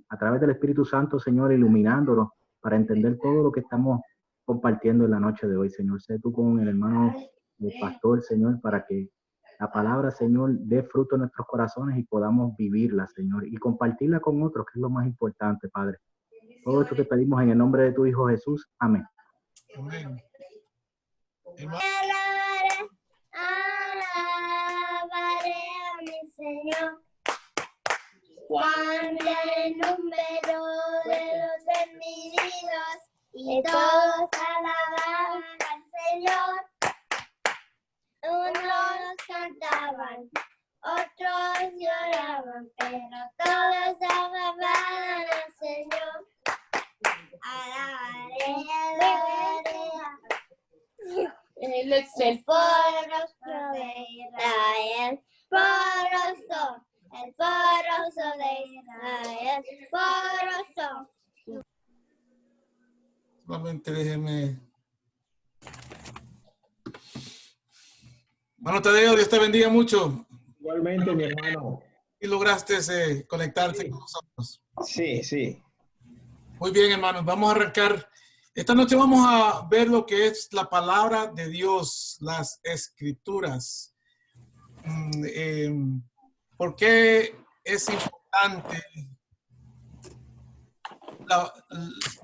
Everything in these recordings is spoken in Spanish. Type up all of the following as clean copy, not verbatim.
a través del Espíritu Santo, Señor, iluminándonos para entender todo lo que estamos compartiendo en la noche de hoy, Señor. Sé tú con el hermano, el pastor, Señor, para que la palabra, Señor, dé fruto en nuestros corazones y podamos vivirla, Señor, y compartirla con otros, que es lo más importante, Padre. Todo esto te pedimos en el nombre de tu Hijo Jesús. Amén. Amén. Alabaré a mi Señor. Cuando el número de los desmedidos y todos alababan al Señor. Unos cantaban, otros lloraban, pero todos alababan al Señor. Alabaré, alabaré. El porrostro de Israel, porrostro, el porrostro de Israel, porrostro. Solamente déjeme. Hermano Tadeo, Dios te bendiga mucho. Igualmente, mi hermano. Y lograste conectarte con nosotros. Sí, sí. Muy bien, hermanos. Vamos a arrancar. Esta noche vamos a ver lo que es la palabra de Dios, las escrituras. ¿Por qué es importante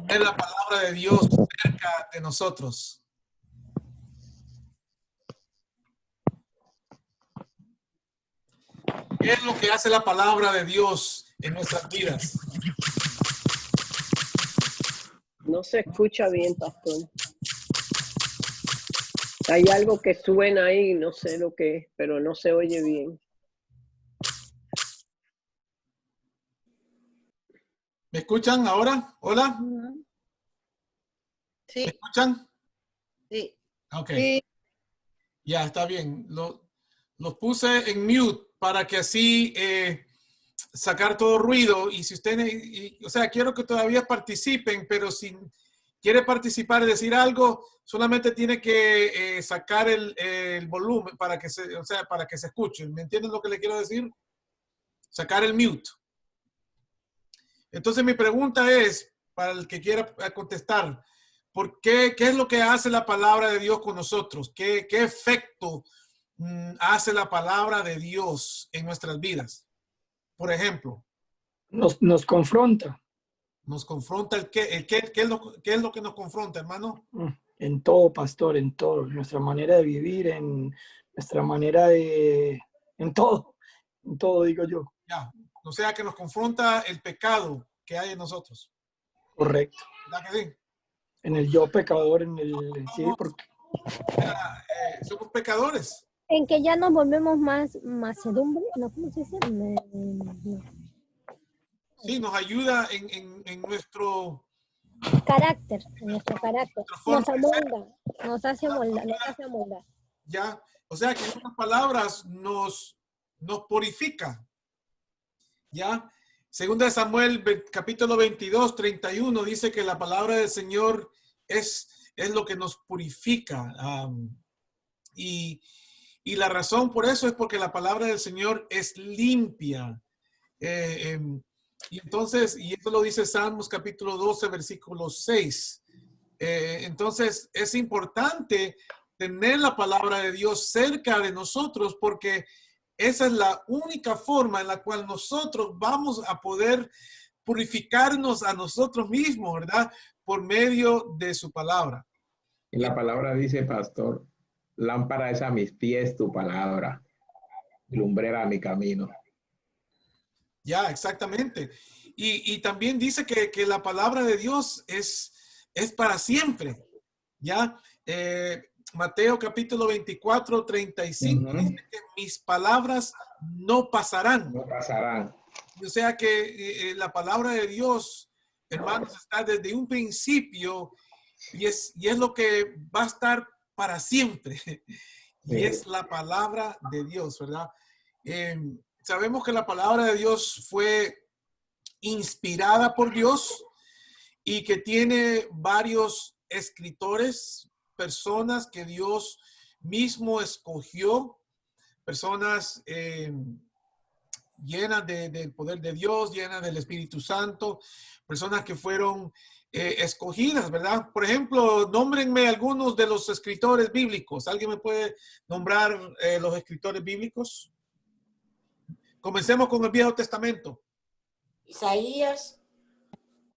ver la palabra de Dios cerca de nosotros? ¿Qué es lo que hace la palabra de Dios en nuestras vidas? No se escucha bien, pastor. Hay algo que suena ahí, no sé lo que es, pero no se oye bien. ¿Me escuchan ahora? ¿Hola? Sí. ¿Me escuchan? Sí. Ok. Sí. Ya, está bien. Los puse en mute para que así sacar todo ruido. Y si ustedes, o sea, quiero que todavía participen, pero si quiere participar y decir algo, solamente tiene que sacar el volumen para que para que se escuchen. ¿Me entienden lo que le quiero decir? Sacar el mute. Entonces mi pregunta es, para el que quiera contestar, ¿qué es lo que hace la palabra de Dios con nosotros? ¿Qué efecto hace la palabra de Dios en nuestras vidas? Por ejemplo. Nos confronta. ¿Nos confronta ¿qué es lo que nos confronta, hermano? En todo, pastor, en todo. Nuestra manera de vivir, en nuestra manera de... En todo digo yo. Ya, o sea que nos confronta el pecado que hay en nosotros. Correcto. ¿Verdad que sí? En el yo pecador, en el... Sí, porque... somos pecadores. En que ya nos volvemos más macedumbre, ¿no? ¿Cómo se dice? No. Sí, nos ayuda en nuestro Carácter, en nuestro carácter. Nos amolda, nos hace moldar. Ya, o sea que en otras palabras nos purifica. Ya, segunda de Samuel, capítulo 22, 31, dice que la palabra del Señor es lo que nos purifica. Y la razón por eso es porque la palabra del Señor es limpia. Y entonces, y esto lo dice Salmos capítulo 12, versículo 6. Entonces, es importante tener la palabra de Dios cerca de nosotros porque esa es la única forma en la cual nosotros vamos a poder purificarnos a nosotros mismos, ¿verdad? Por medio de su palabra. Y la palabra dice, pastor, lámpara es a mis pies tu palabra, lumbrera a mi camino. Ya, exactamente. Y también dice que la palabra de Dios es para siempre. Ya, Mateo capítulo 24, 35 dice que mis palabras no pasarán. No pasarán. O sea que la palabra de Dios, hermanos, está desde un principio y es lo que va a estar para siempre. Y es la palabra de Dios, ¿verdad? Sabemos que la palabra de Dios fue inspirada por Dios y que tiene varios escritores, personas que Dios mismo escogió, personas llenas del poder de Dios, llenas del Espíritu Santo, personas que fueron escogidas, ¿verdad? Por ejemplo, nómbrenme algunos de los escritores bíblicos. ¿Alguien me puede nombrar los escritores bíblicos? Comencemos con el Viejo Testamento. Isaías.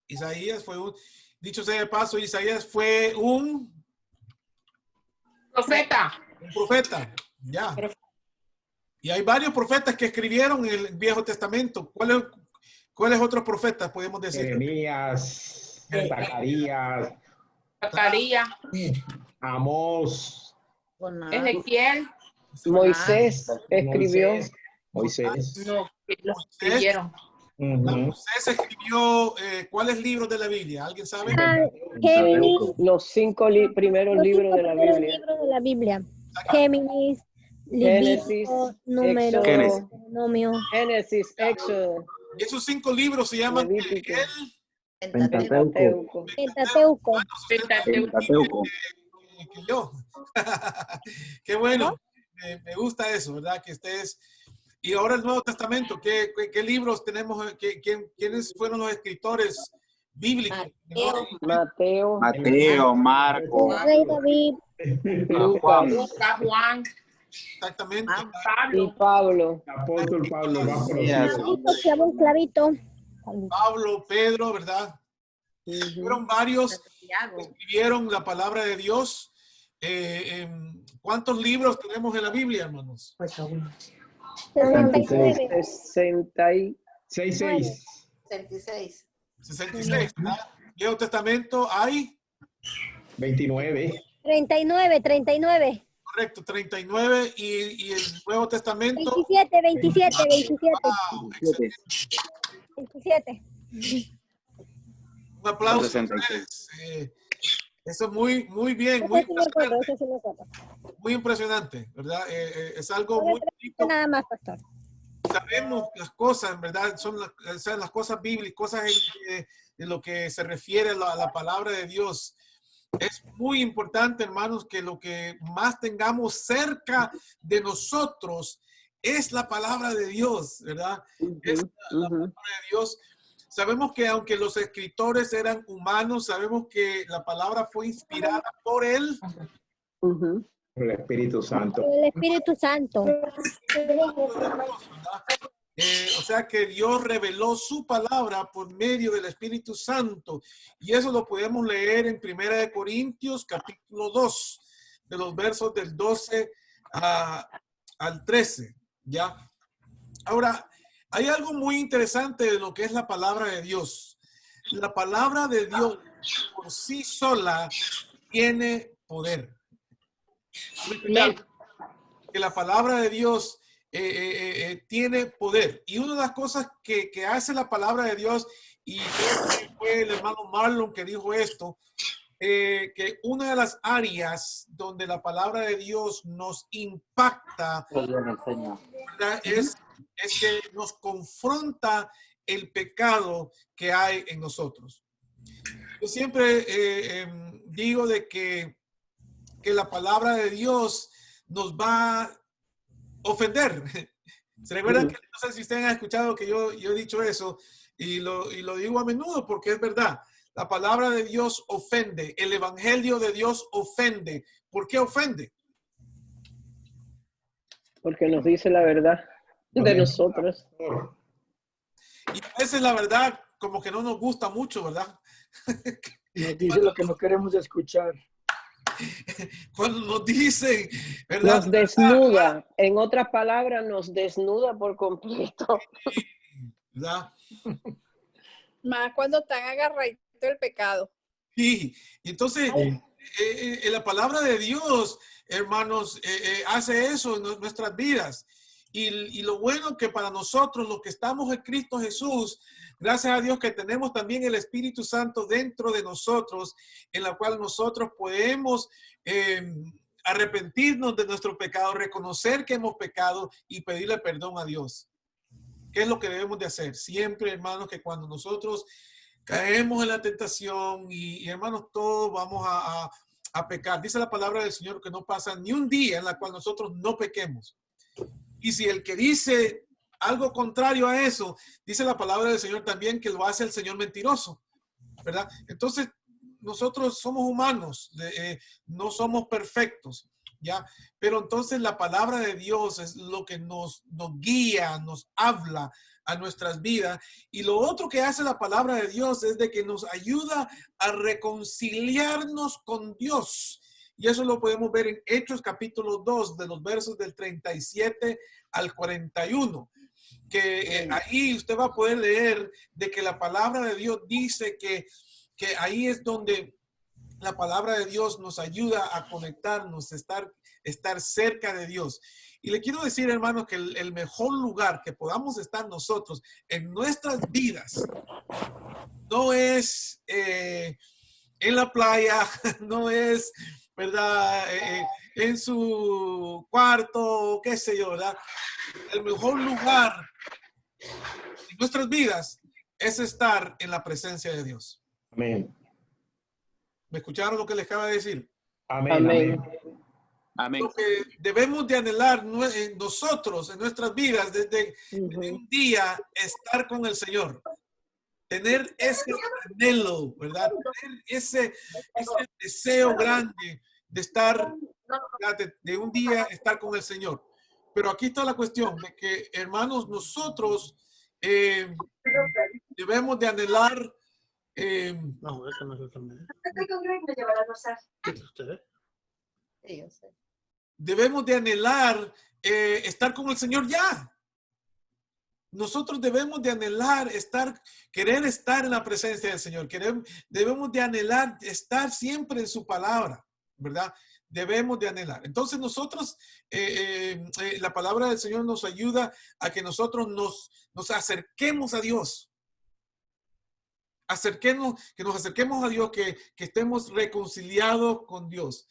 Isaías fue un, dicho sea de paso, Isaías fue un Profeta. Ya. Y hay varios profetas que escribieron el Viejo Testamento. ¿Cuáles otros profetas podemos decir? Jeremías, Zacarías, Zacarías. Amós, Ezequiel. Moisés escribió. Moisés. No, lo escribieron. Moisés escribió ¿cuáles libros de la Biblia? ¿Alguien sabe? Géminis. Los 5 primeros Los libros 5 de la primeros Biblia. libros de la Biblia. Géminis, Génesis, Levítico, Número, Éxodo. Deuteronomio. Génesis, Éxodo, Y esos 5 libros se llaman Levítico, Pentateuco. Pentateuco. Pentateuco. Que yo. Qué bueno. Me gusta eso, ¿verdad? Que estés. Y ahora el Nuevo Testamento, ¿qué libros tenemos? ¿Quiénes fueron los escritores bíblicos? Mateo, Marcos, Rey David. Lucas Juan. Exactamente. y Pablo. Apóstol Pablo, más Clavito. Pablo, Pedro, ¿verdad? Fueron varios que escribieron la palabra de Dios. ¿Cuántos libros tenemos en la Biblia, hermanos? 69. 66. 66, ¿verdad? Viejo Testamento hay 29. 39. correcto, 39 y el Nuevo Testamento 27. wow, excelente. 27. Un aplauso. 66. Eso es muy bien, muy impresionante, muy impresionante, ¿verdad? Es algo muy bonito. Nada más, pastor. Sabemos las cosas, ¿verdad? Son las cosas bíblicas, cosas en lo que se refiere a la palabra de Dios. Es muy importante, hermanos, que lo que más tengamos cerca de nosotros es la palabra de Dios, ¿verdad? Es la palabra de Dios. Sabemos que aunque los escritores eran humanos, sabemos que la palabra fue inspirada por él. El Espíritu Santo. El Espíritu Santo. O sea que Dios reveló su palabra por medio del Espíritu Santo. Y eso lo podemos leer en 1 Corintios capítulo 2, de los versos del 12 al 13. ¿Ya? Ahora, hay algo muy interesante de lo que es la palabra de Dios. La palabra de Dios por sí sola tiene poder. Que la palabra de Dios tiene poder. Y una de las cosas que hace la palabra de Dios, y creo que fue el hermano Marlon que dijo esto, que una de las áreas donde la palabra de Dios nos impacta, ¿verdad? Es que nos confronta el pecado que hay en nosotros. Yo siempre digo de que la palabra de Dios nos va a ofender. ¿Se recuerdan que no sé si ustedes han escuchado que yo he dicho eso y lo digo a menudo porque es verdad? La palabra de Dios ofende. El evangelio de Dios ofende. ¿Por qué ofende? Porque nos dice la verdad de nosotros. Y a veces la verdad como que no nos gusta mucho, ¿verdad? Nos dice lo que no queremos escuchar. Cuando nos dicen, ¿verdad? Nos desnuda. En otras palabras, nos desnuda por completo. ¿Verdad? Más cuando están agarraditos el pecado. Sí, y entonces la palabra de Dios, hermanos, hace eso en nuestras vidas. Y lo bueno que para nosotros, los que estamos en Cristo Jesús, gracias a Dios que tenemos también el Espíritu Santo dentro de nosotros, en la cual nosotros podemos arrepentirnos de nuestro pecado, reconocer que hemos pecado y pedirle perdón a Dios. ¿Qué es lo que debemos de hacer? Siempre, hermanos, que cuando nosotros caemos en la tentación y hermanos, todos vamos a pecar. Dice la palabra del Señor que no pasa ni un día en la cual nosotros no pequemos. Y si el que dice algo contrario a eso, dice la palabra del Señor también que lo hace el Señor mentiroso, ¿verdad? Entonces, nosotros somos humanos, no somos perfectos, ¿ya? Pero entonces la palabra de Dios es lo que nos guía, nos habla a nuestras vidas. Y lo otro que hace la palabra de Dios es de que nos ayuda a reconciliarnos con Dios. Y eso lo podemos ver en Hechos capítulo 2, de los versos del 37 al 41. Que ahí usted va a poder leer de que la palabra de Dios dice que ahí es donde la palabra de Dios nos ayuda a conectarnos, estar cerca de Dios. Y le quiero decir, hermanos, que el mejor lugar que podamos estar nosotros en nuestras vidas no es en la playa, no es, ¿verdad? En su cuarto, qué sé yo, ¿verdad? El mejor lugar en nuestras vidas es estar en la presencia de Dios. Amén. ¿Me escucharon lo que les acaba de decir? Amén. Amén. Amén. Amén. Lo que debemos de anhelar nosotros en nuestras vidas desde un día estar con el Señor. Tener ese anhelo, ¿verdad? Tener ese deseo grande de estar, de un día estar con el Señor. Pero aquí está la cuestión de que, hermanos, nosotros debemos de anhelar No, eso no es el medio. debemos de anhelar estar con el Señor ya. Nosotros debemos de anhelar querer estar en la presencia del Señor. Debemos de anhelar estar siempre en su palabra, ¿verdad? Debemos de anhelar. Entonces nosotros, la palabra del Señor nos ayuda a que nosotros nos acerquemos a Dios. Que nos acerquemos a Dios, que estemos reconciliados con Dios.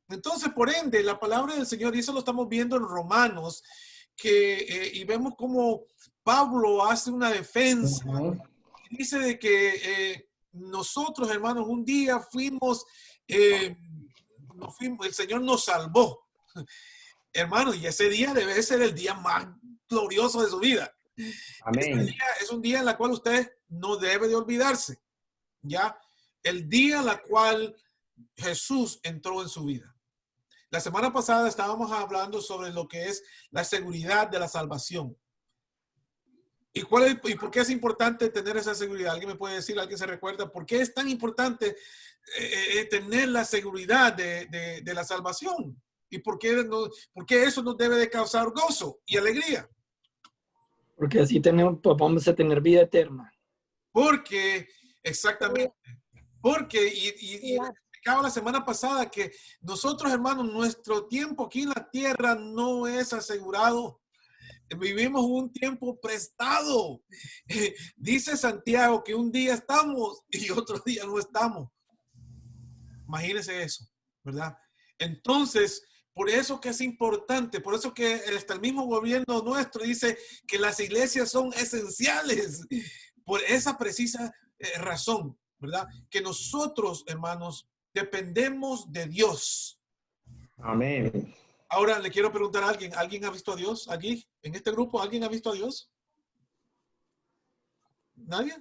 Entonces, por ende, la palabra del Señor, y eso lo estamos viendo en Romanos, y vemos cómo Pablo hace una defensa. Dice de que nosotros, hermanos, un día fuimos, el Señor nos salvó. Hermanos, y ese día debe ser el día más glorioso de su vida. Amén. Es un día en el cual usted no debe de olvidarse, ¿ya? El día en el cual Jesús entró en su vida. La semana pasada estábamos hablando sobre lo que es la seguridad de la salvación. ¿Y por qué es importante tener esa seguridad? ¿Alguien me puede decir? ¿Alguien se recuerda? ¿Por qué es tan importante tener la seguridad de la salvación? ¿Y por qué eso nos debe de causar gozo y alegría? Porque así vamos a tener vida eterna. Porque, exactamente, porque, y explicaba la semana pasada que nosotros, hermanos, nuestro tiempo aquí en la tierra no es asegurado. Vivimos un tiempo prestado. Dice Santiago que un día estamos y otro día no estamos. Imagínense eso, ¿verdad? Entonces, por eso que es importante, por eso que hasta el mismo gobierno nuestro dice que las iglesias son esenciales, por esa precisa razón, ¿verdad? Que nosotros, hermanos, dependemos de Dios. Amén. Ahora le quiero preguntar a alguien, ¿alguien ha visto a Dios aquí? En este grupo, ¿alguien ha visto a Dios? ¿Nadie?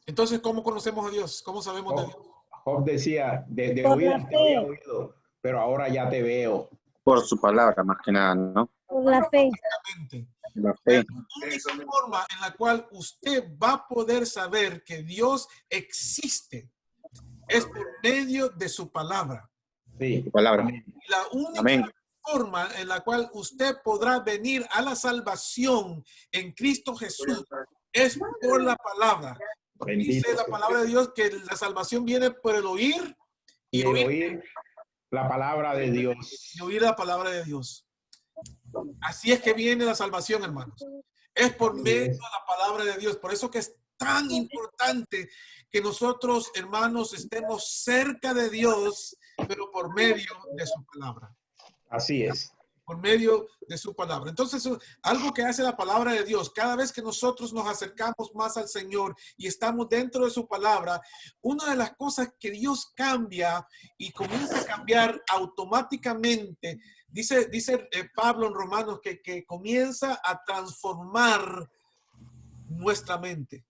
Entonces, ¿cómo conocemos a Dios? ¿Cómo sabemos de Dios? Job decía, de Por oír la te había fe. oído, pero ahora ya te veo. Por su palabra, más que nada, ¿no? Por la fe. Exactamente. La fe. La única forma en la cual usted va a poder saber que Dios existe es por medio de su palabra. Sí. Su palabra. Y la única Amén. forma en la cual usted podrá venir a la salvación en Cristo Jesús es por la palabra. Bendito Dice la sea. palabra de Dios que la salvación viene por el oír Y el oír la palabra de Dios. y oír la palabra de Dios. Así es que viene la salvación, hermanos. Es por Así medio es. de la palabra de Dios. Por eso que es tan importante que nosotros, hermanos, estemos cerca de Dios, pero por medio de su palabra. Así es. Por medio de su palabra. Entonces, algo que hace la palabra de Dios, cada vez que nosotros nos acercamos más al Señor y estamos dentro de su palabra, una de las cosas que Dios cambia y comienza a cambiar automáticamente Dice Pablo en Romanos que comienza a transformar nuestra mente.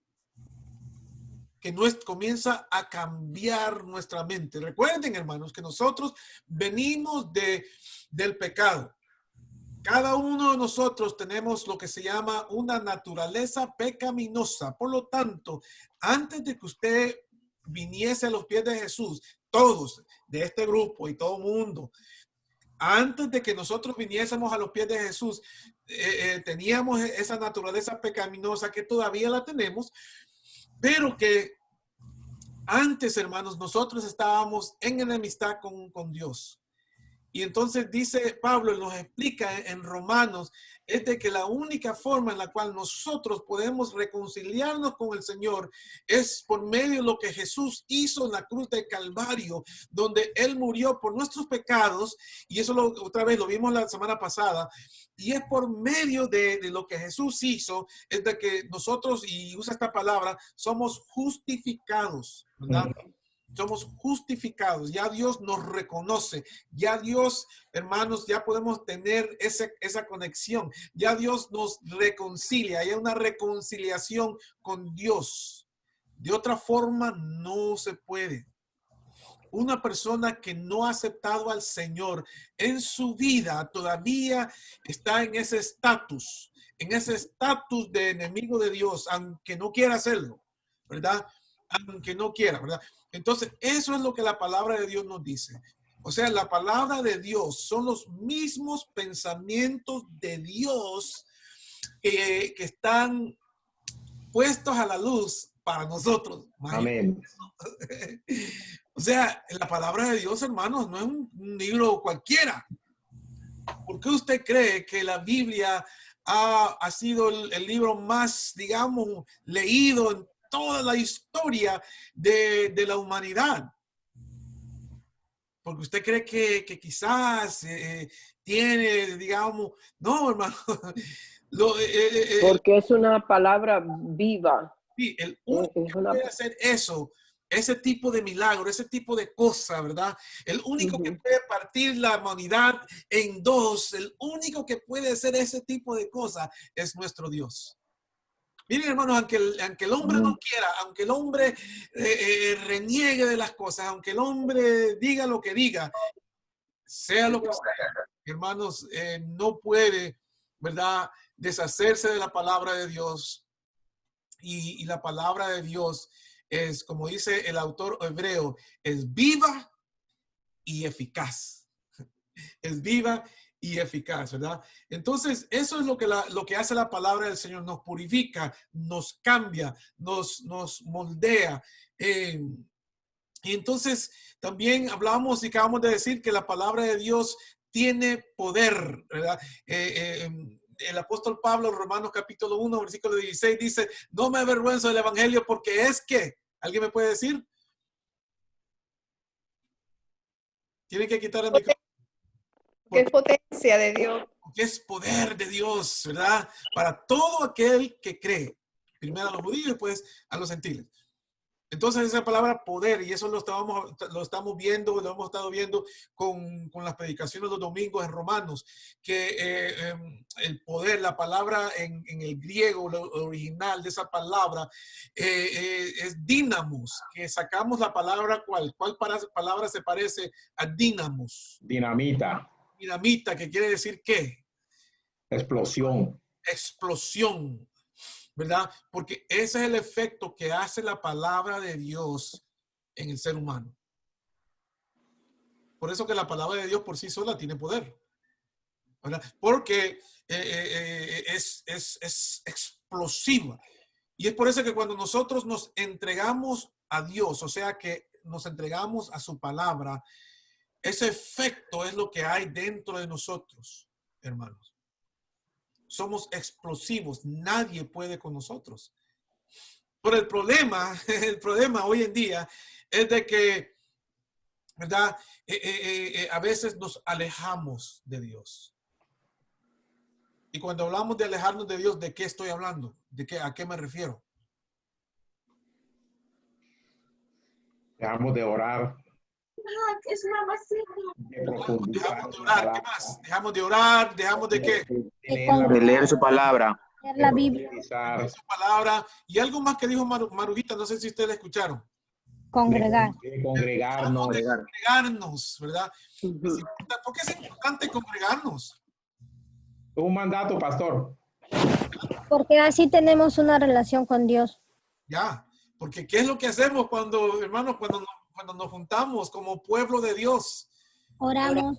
Que comienza a cambiar nuestra mente. Recuerden, hermanos, que nosotros venimos del pecado. Cada uno de nosotros tenemos lo que se llama una naturaleza pecaminosa. Por lo tanto, antes de que usted viniese a los pies de Jesús, todos de este grupo y todo mundo, antes de que nosotros viniésemos a los pies de Jesús, teníamos esa naturaleza pecaminosa que todavía la tenemos, pero que antes, hermanos, nosotros estábamos en enemistad con Dios. Y entonces dice Pablo, nos explica en Romanos, es de que la única forma en la cual nosotros podemos reconciliarnos con el Señor es por medio de lo que Jesús hizo en la cruz de Calvario, donde Él murió por nuestros pecados, y eso otra vez lo vimos la semana pasada, y es por medio de lo que Jesús hizo, es de que nosotros, y usa esta palabra, somos justificados, ¿verdad? Somos justificados, ya Dios nos reconoce, ya Dios, hermanos, ya podemos tener esa conexión, ya Dios nos reconcilia, hay una reconciliación con Dios. De otra forma no se puede. Una persona que no ha aceptado al Señor en su vida todavía está en ese estatus de enemigo de Dios, aunque no quiera hacerlo, ¿verdad? Aunque no quiera, ¿verdad? Entonces, eso es lo que la palabra de Dios nos dice. O sea, la palabra de Dios son los mismos pensamientos de Dios que están puestos a la luz para nosotros. Amén. O sea, la palabra de Dios, hermanos, no es un libro cualquiera. ¿Por qué usted cree que la Biblia ha sido el libro más, digamos, leído en toda la historia de la humanidad? Porque usted cree que quizás tiene, digamos, no, hermano. Porque es una palabra viva. Sí, el único que puede hacer eso, ese tipo de milagro, ese tipo de cosa, ¿verdad? El único que puede partir la humanidad en dos, el único que puede hacer ese tipo de cosas es nuestro Dios. Miren, hermanos, aunque el hombre no quiera, aunque el hombre reniegue de las cosas, aunque el hombre diga lo que diga, sea lo que sea, hermanos, no puede, ¿verdad?, deshacerse de la palabra de Dios. Y la palabra de Dios es, como dice el autor hebreo, es viva y eficaz. Es viva y eficaz, ¿verdad? Entonces, eso es lo que hace la palabra del Señor. Nos purifica, nos cambia, nos moldea. Y entonces, también hablamos y acabamos de decir que la palabra de Dios tiene poder, ¿verdad? El apóstol Pablo en Romanos capítulo 1, versículo 16 dice, no me avergüenzo del evangelio porque es que, ¿alguien me puede decir? Tienen que quitar el micrófono. Que es potencia de Dios. Que es poder de Dios, ¿verdad? Para todo aquel que cree. Primero a los judíos y después a los gentiles. Entonces esa palabra poder, y eso lo estamos viendo, lo hemos estado viendo con las predicaciones de los domingos en Romanos, que el poder, la palabra en el griego, lo original de esa palabra, es dínamos, que sacamos la palabra, ¿cuál palabra se parece a dínamos? Dinamita. Dinamita, que quiere decir ¿qué? Explosión. Explosión. ¿Verdad? Porque ese es el efecto que hace la palabra de Dios en el ser humano. Por eso que la palabra de Dios por sí sola tiene poder, ¿verdad? Porque es explosiva. Y es por eso que cuando nosotros nos entregamos a Dios, o sea que nos entregamos a su palabra, ese efecto es lo que hay dentro de nosotros, hermanos. Somos explosivos, nadie puede con nosotros. Pero el problema hoy en día es de que, ¿verdad? A veces nos alejamos de Dios. Y cuando hablamos de alejarnos de Dios, ¿de qué estoy hablando? ¿A qué me refiero? Dejamos de orar. Dejamos de orar, ¿qué más? Dejamos de orar, dejamos de qué? De leer su palabra. Leer la Biblia. De su palabra. Y algo más que dijo Marujita, no sé si ustedes la escucharon. Congregar. Congregarnos. Congregarnos, ¿verdad? ¿Por qué es importante congregarnos? Un mandato, pastor. Porque así tenemos una relación con Dios. Ya, porque ¿qué es lo que hacemos cuando, hermanos, cuando nos juntamos como pueblo de Dios? Oramos.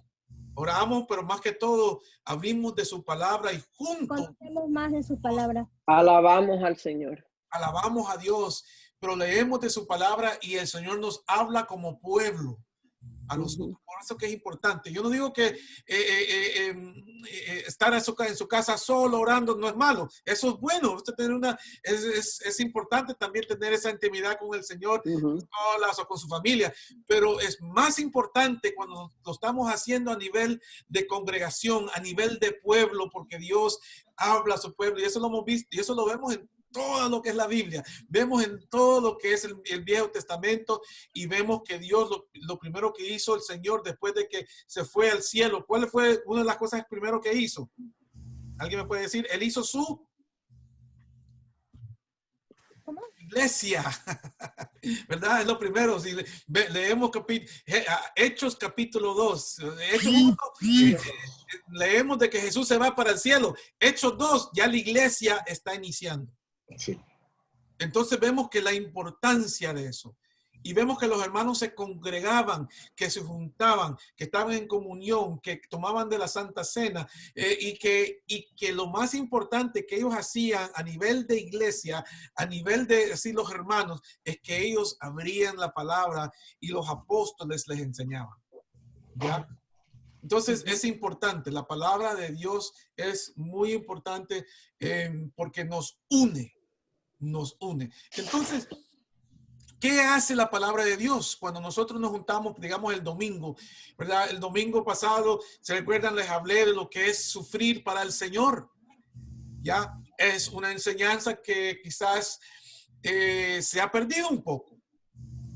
Oramos, pero más que todo, abrimos de su palabra y juntos Conocemos más de su palabra. Alabamos al Señor. Alabamos a Dios, pero leemos de su palabra y el Señor nos habla como pueblo a nosotros. Por eso que es importante. Yo no digo que estar en su casa solo orando no es malo. Eso es bueno. Usted tener es importante también tener esa intimidad con el Señor, solas o con su familia. Pero es más importante cuando lo estamos haciendo a nivel de congregación, a nivel de pueblo, porque Dios habla a su pueblo y eso lo hemos visto y eso lo vemos en todo lo que es la Biblia, vemos en todo lo que es el Viejo Testamento y vemos que Dios lo primero que hizo el Señor después de que se fue al cielo, ¿cuál fue una de las cosas primero que hizo? ¿Alguien me puede decir? Él hizo su iglesia, ¿verdad? Es lo primero. Si leemos Hechos capítulo 2, Hechos 1, leemos de que Jesús se va para el cielo. Hechos 2, ya la iglesia está iniciando. Sí. Entonces vemos que la importancia de eso. Y vemos que los hermanos se congregaban, que se juntaban, que estaban en comunión, que tomaban de la Santa Cena y que lo más importante que ellos hacían a nivel de iglesia, a nivel de así los hermanos, es que ellos abrían la palabra y los apóstoles les enseñaban. ¿Ya? Entonces es importante, la palabra de Dios es muy importante porque nos une. Entonces, ¿qué hace la palabra de Dios cuando nosotros nos juntamos, digamos, el domingo? ¿Verdad? El domingo pasado, ¿se recuerdan? Les hablé de lo que es sufrir para el Señor. ¿Ya? Es una enseñanza que quizás se ha perdido un poco.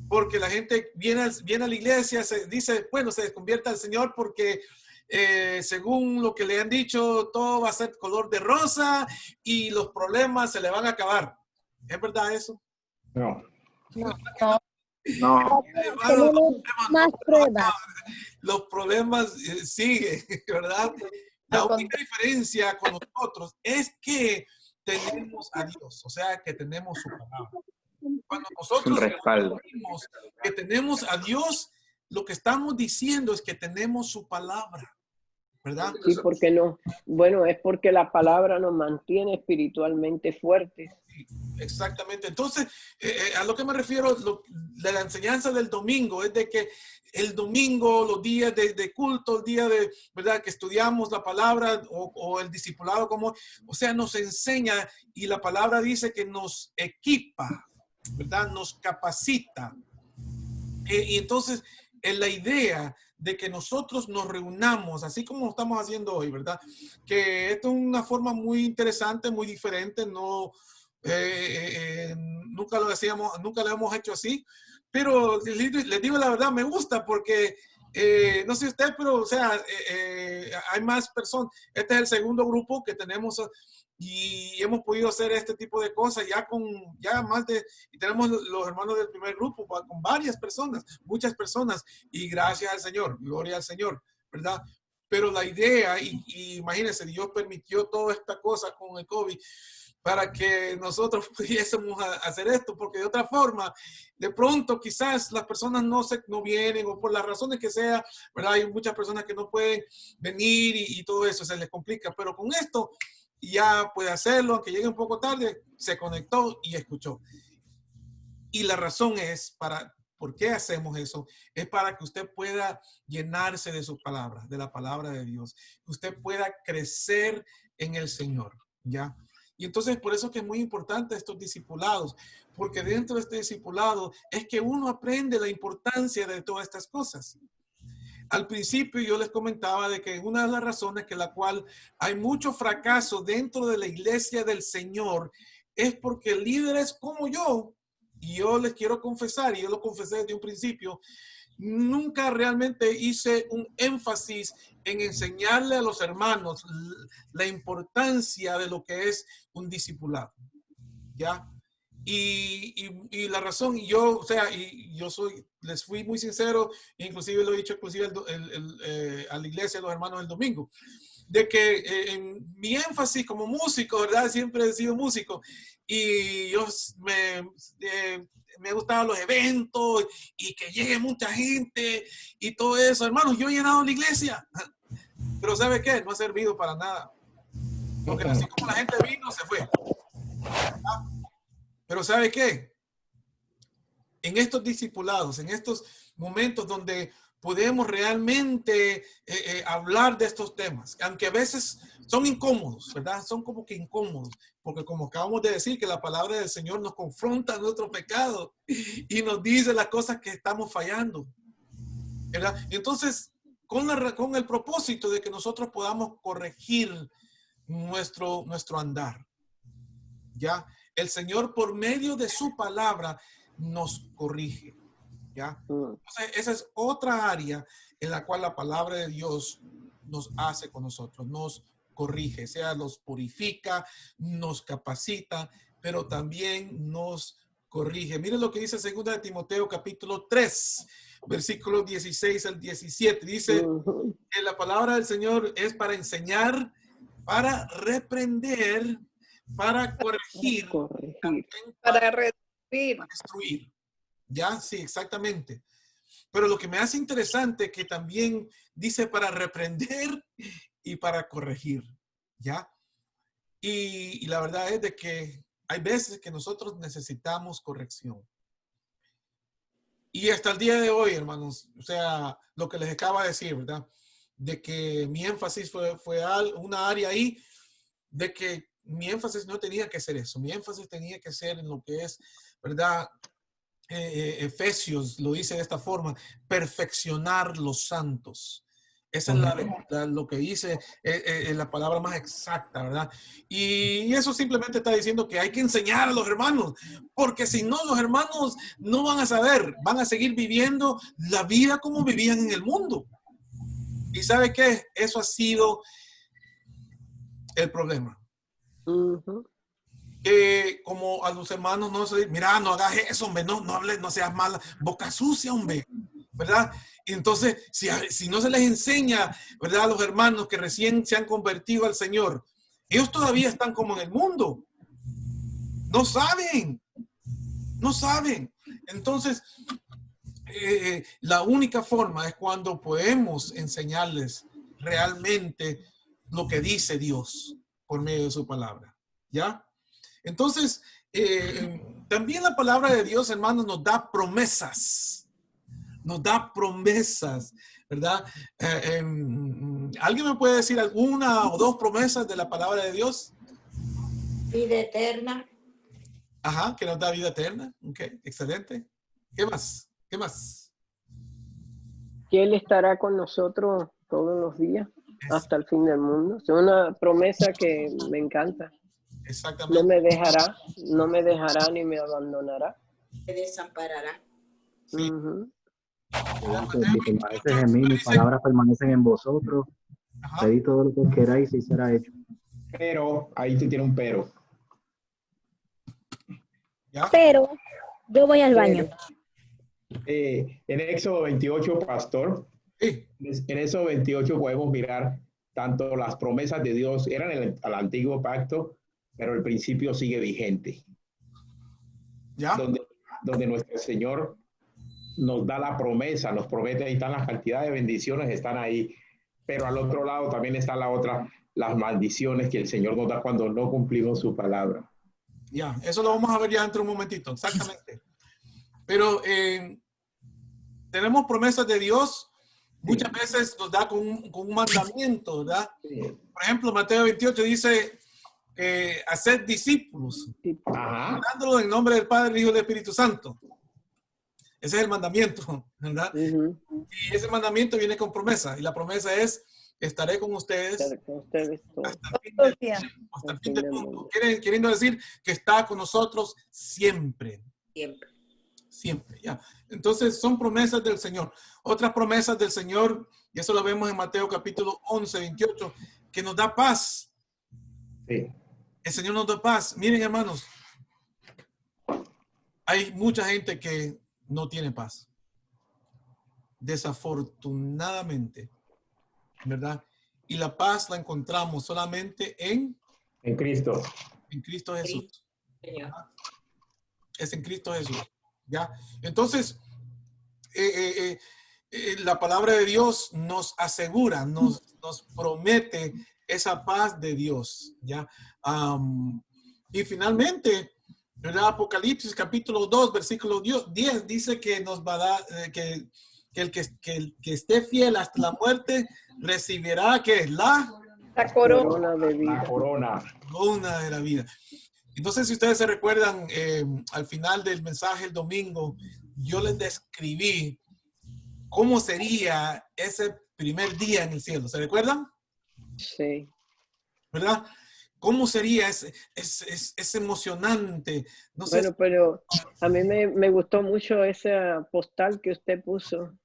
Porque la gente viene a la iglesia, se dice, bueno, se convierte al Señor porque según lo que le han dicho, todo va a ser color de rosa y los problemas se le van a acabar. ¿Es verdad eso? No. No. Tenemos más pruebas. Los problemas siguen, ¿verdad? La única diferencia con nosotros es que tenemos a Dios, o sea, que tenemos su palabra. Cuando nosotros decimos que tenemos a Dios, lo que estamos diciendo es que tenemos su palabra, ¿verdad? Sí, porque no. Bueno, es porque la palabra nos mantiene espiritualmente fuertes. Exactamente. Entonces, a lo que me refiero de la enseñanza del domingo es de que el domingo, los días de culto, el día de, ¿verdad?, que estudiamos la palabra o el discipulado, o sea, nos enseña y la palabra dice que nos equipa, ¿verdad? Nos capacita. Y entonces, la idea de que nosotros nos reunamos, así como lo estamos haciendo hoy, ¿verdad? Que esto es una forma muy interesante, muy diferente, no... nunca lo decíamos, nunca lo hemos hecho así, pero les digo la verdad, me gusta porque no sé usted, pero o sea, hay más personas. Este es el segundo grupo que tenemos y hemos podido hacer este tipo de cosas y tenemos los hermanos del primer grupo con varias personas, muchas personas, y gracias al Señor, gloria al Señor, ¿verdad? Pero la idea, y imagínense, Dios permitió toda esta cosa con el COVID para que nosotros pudiésemos hacer esto, porque de otra forma, de pronto quizás las personas no vienen o por las razones que sea, ¿verdad? Hay muchas personas que no pueden venir y todo eso se les complica, pero con esto ya puede hacerlo, aunque llegue un poco tarde, se conectó y escuchó. Y la razón es ¿por qué hacemos eso? Es para que usted pueda llenarse de su palabra, de la palabra de Dios, que usted pueda crecer en el Señor, ¿ya? Y entonces por eso que es muy importante estos discipulados, porque dentro de este discipulado es que uno aprende la importancia de todas estas cosas. Al principio yo les comentaba de que una de las razones que la cual hay mucho fracaso dentro de la iglesia del Señor es porque líderes como yo, y yo les quiero confesar, y yo lo confesé desde un principio, nunca realmente hice un énfasis en enseñarle a los hermanos la importancia de lo que es un discipulado, ¿ya? Y la razón, yo, o sea, y yo les fui muy sincero, inclusive lo he dicho inclusive a la iglesia, a los hermanos el domingo, de que en mi énfasis como músico, ¿verdad? Siempre he sido músico y yo me gustaban los eventos y que llegue mucha gente y todo eso. Hermanos, yo he llenado la iglesia, pero ¿sabe qué? No ha servido para nada. Porque así como la gente vino, se fue. ¿Ah? Pero ¿sabe qué? En estos discipulados, en estos momentos donde podemos realmente hablar de estos temas, aunque a veces son incómodos, ¿verdad? Son como que incómodos, porque como acabamos de decir, que la palabra del Señor nos confronta nuestro pecado y nos dice las cosas que estamos fallando, ¿verdad? Y entonces, con el propósito de que nosotros podamos corregir nuestro andar, ¿ya? El Señor, por medio de su palabra, nos corrige, ¿ya? Entonces, esa es otra área en la cual la palabra de Dios nos hace con nosotros, nos corrige, sea nos purifica, nos capacita, pero también nos corrige. Miren lo que dice 2 de Timoteo capítulo 3, versículos 16 al 17. Dice que la palabra del Señor es para enseñar, para reprender, para corregir, para redestruir. Destruir. Ya, sí, exactamente. Pero lo que me hace interesante que también dice para reprender y para corregir, ¿ya? Y la verdad es de que hay veces que nosotros necesitamos corrección. Y hasta el día de hoy, hermanos, o sea, lo que les acabo de decir, ¿verdad? De que mi énfasis fue una área ahí, de que mi énfasis no tenía que ser eso. Mi énfasis tenía que ser en lo que es, ¿verdad? Efesios lo dice de esta forma: perfeccionar los santos. Esa es lo que dice la palabra más exacta, ¿verdad? Y eso simplemente está diciendo que hay que enseñar a los hermanos, porque si no, los hermanos no van a saber, van a seguir viviendo la vida como vivían en el mundo. ¿Y sabe qué? Eso ha sido el problema. Como a los hermanos no se dice, mira, no hagas eso, hombre, no hables, no seas mala, boca sucia, hombre, ¿verdad? Y entonces, si no se les enseña, ¿verdad? A los hermanos que recién se han convertido al Señor, ellos todavía están como en el mundo. No saben. Entonces, la única forma es cuando podemos enseñarles realmente lo que dice Dios por medio de su palabra, ¿ya? Entonces, también la palabra de Dios, hermanos, nos da promesas. ¿Verdad? ¿Alguien me puede decir alguna o dos promesas de la palabra de Dios? Vida eterna. Ajá, que nos da vida eterna. Ok, excelente. ¿Qué más? Que Él estará con nosotros todos los días hasta el fin del mundo. Es una promesa que me encanta. Exactamente. No me dejará ni me abandonará. Me desamparará. Sí. Mis palabras permanecen en vosotros. Pedid todo lo que queráis y será hecho. Pero, ahí sí tiene un pero. ¿Ya? Pero yo voy al baño. En Éxodo 28, pastor, Sí. en Éxodo 28 podemos mirar tanto las promesas de Dios, eran al antiguo pacto, pero el principio sigue vigente. ¿Ya? Donde nuestro Señor nos da la promesa, nos promete, ahí están las cantidades de bendiciones, están ahí, pero al otro lado también está las maldiciones que el Señor nos da cuando no cumplimos su palabra. Ya, eso lo vamos a ver ya dentro de un momentito, exactamente. Pero tenemos promesas de Dios, muchas veces nos da con un mandamiento, ¿verdad? Sí. Por ejemplo, Mateo 28 dice, hacer discípulos, dándolo en nombre del Padre, del Hijo y del Espíritu Santo. Ese es el mandamiento, ¿verdad? Y ese mandamiento viene con promesa, y la promesa es, estaré con ustedes hasta el fin del mundo. Queriendo decir que está con nosotros siempre. Siempre, ya. Entonces son promesas del Señor. Otras promesas del Señor, y eso lo vemos en Mateo capítulo 11, 28, que nos da paz. Sí. El Señor nos da paz. Miren, hermanos, hay mucha gente que no tiene paz. Desafortunadamente, ¿verdad? Y la paz la encontramos solamente en Cristo. En Cristo Jesús. Señor. Es en Cristo Jesús. ¿Ya? Entonces, la palabra de Dios nos asegura, nos promete esa paz de Dios. ¿Ya? Y finalmente, ¿verdad? Apocalipsis capítulo 2, versículo 10 dice que nos va a dar, que el que esté fiel hasta la muerte recibirá que la corona de vida. La corona. Corona de la vida. Entonces, si ustedes se recuerdan, al final del mensaje el domingo, yo les describí cómo sería ese primer día en el cielo. ¿Se recuerdan? Sí. ¿Verdad? ¿Cómo sería? Es emocionante. No sé. Bueno, pero a mí me gustó mucho esa postal que usted puso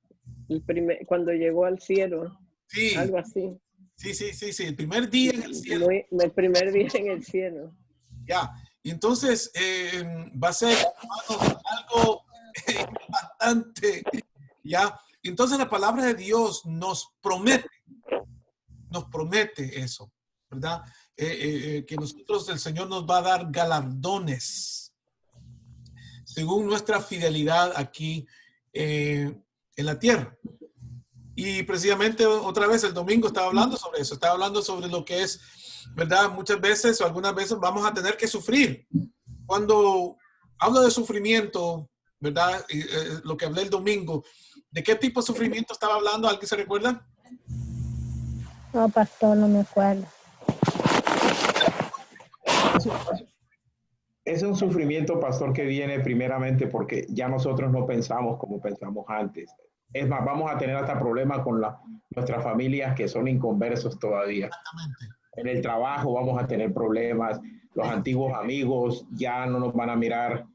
cuando llegó al cielo. Sí. Algo así. Sí. El primer día en el cielo. El primer día en el cielo. Ya. Y entonces va a ser, hermanos, algo bastante. Ya. Entonces la palabra de Dios nos promete eso, ¿verdad? Que nosotros, el Señor nos va a dar galardones según nuestra fidelidad aquí en la tierra. Y precisamente otra vez el domingo estaba hablando sobre eso, estaba hablando sobre lo que es, ¿verdad? Muchas veces o algunas veces vamos a tener que sufrir. Cuando hablo de sufrimiento, ¿verdad? Lo que hablé el domingo, ¿de qué tipo de sufrimiento estaba hablando? ¿Alguien se recuerda? No, pastor, no me acuerdo. Es un sufrimiento, pastor, que viene primeramente porque ya nosotros no pensamos como pensamos antes. Es más, vamos a tener hasta problemas con nuestras familias que son inconversos todavía. Exactamente. En el trabajo vamos a tener problemas. Los antiguos amigos ya no nos van a mirar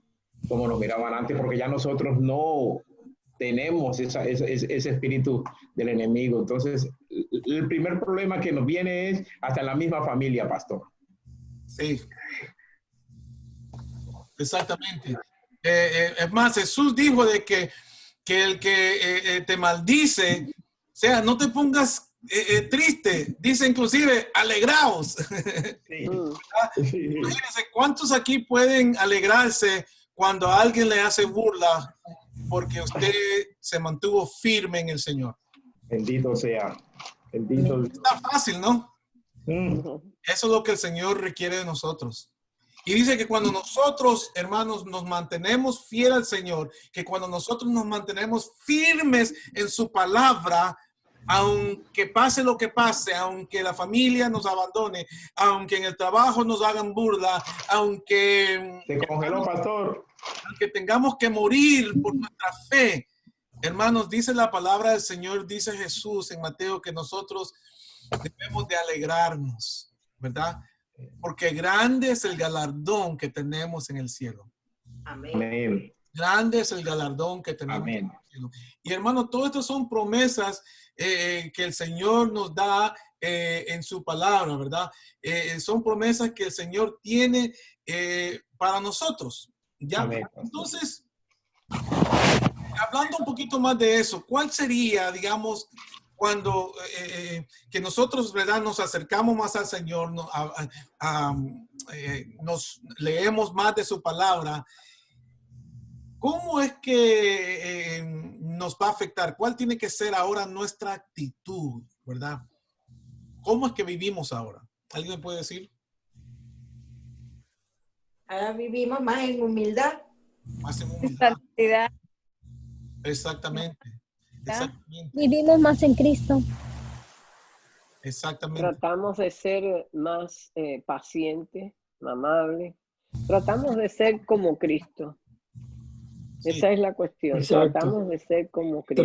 como nos miraban antes porque ya nosotros no tenemos ese espíritu del enemigo. Entonces, el primer problema que nos viene es hasta en la misma familia, pastor. Sí. Exactamente. Es más, Jesús dijo de que el que te maldice, o sea, no te pongas triste. Dice inclusive, alegraos. Sí. Imagínense, ¿cuántos aquí pueden alegrarse cuando alguien le hace burla porque usted se mantuvo firme en el Señor? Bendito sea. Bendito. Está fácil, ¿no? Eso es lo que el Señor requiere de nosotros. Y dice que cuando nosotros, hermanos, nos mantenemos fieles al Señor, que cuando nosotros nos mantenemos firmes en su palabra, aunque pase lo que pase, aunque la familia nos abandone, aunque en el trabajo nos hagan burla, aunque se congeló, pastor, aunque tengamos que morir por nuestra fe, hermanos, dice la palabra del Señor, dice Jesús en Mateo que nosotros debemos de alegrarnos, ¿verdad? Porque grande es el galardón que tenemos en el cielo. Amén. Grande es el galardón que tenemos. Amén. En el cielo. Y hermano, todo esto son promesas que el Señor nos da en su palabra, ¿verdad? Son promesas que el Señor tiene para nosotros. ¿Ya? Amén. Entonces, hablando un poquito más de eso, ¿cuál sería, digamos, cuando que nosotros, ¿verdad?, nos acercamos más al Señor, nos leemos más de su palabra? ¿Cómo es que nos va a afectar? ¿Cuál tiene que ser ahora nuestra actitud, verdad? ¿Cómo es que vivimos ahora? ¿Alguien me puede decir? Ahora vivimos más en humildad. Más en humildad. Santidad. Exactamente. Exactamente. Vivimos más en Cristo. Exactamente. Tratamos de ser más pacientes, amables. Tratamos de ser como Cristo. Sí. Esa es la cuestión. Exacto. Tratamos de ser como Cristo.